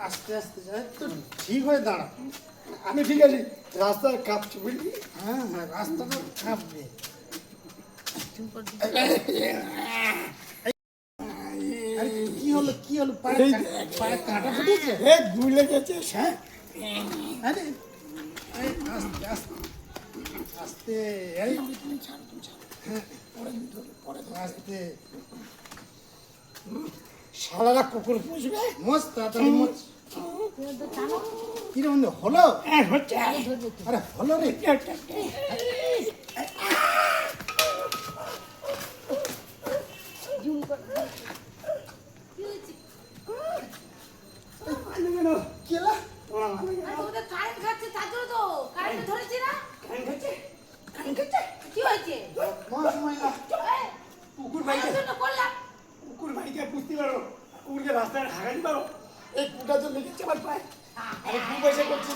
আস্তে আস্তে যায় তো ঠিক হয়ে দাঁড়া। আমি ঠিক আছি, রাস্তায় কাঁপছি বুঝলি। হ্যাঁ হ্যাঁ, রাস্তাটা কাঁপবে। আরে কি হলো কি হলো, পায়ে কাঁটা ফুটেছে? গুলে গেছে। হ্যাঁ, আরে এই আস্তে আস্তে আস্তে, এই হ্যাঁ, আস্তে। শালারা কুকুর পুষবে। মোচ তাড়াতাড়ি মোচ। কি রে বন্ধু, হলো? হচ্ছে। আরে হলো রে। কি হলো? তোমাদের কারেন্ট খাচ্ছে তার জন্য তো কারেন্ট ধরেছি না। কি হয়েছে? মোচ ময়লা। কুকুর কারেন্টের বাড়িতে, জন্য করলাম। কুকুর বাড়িতে পুষতে পারো, কুকুরকে রাস্তায় হাগাতে পারো। এই কুটা তো লেগেছে আমার পায়ে। আমি খুব পয়সা করছি।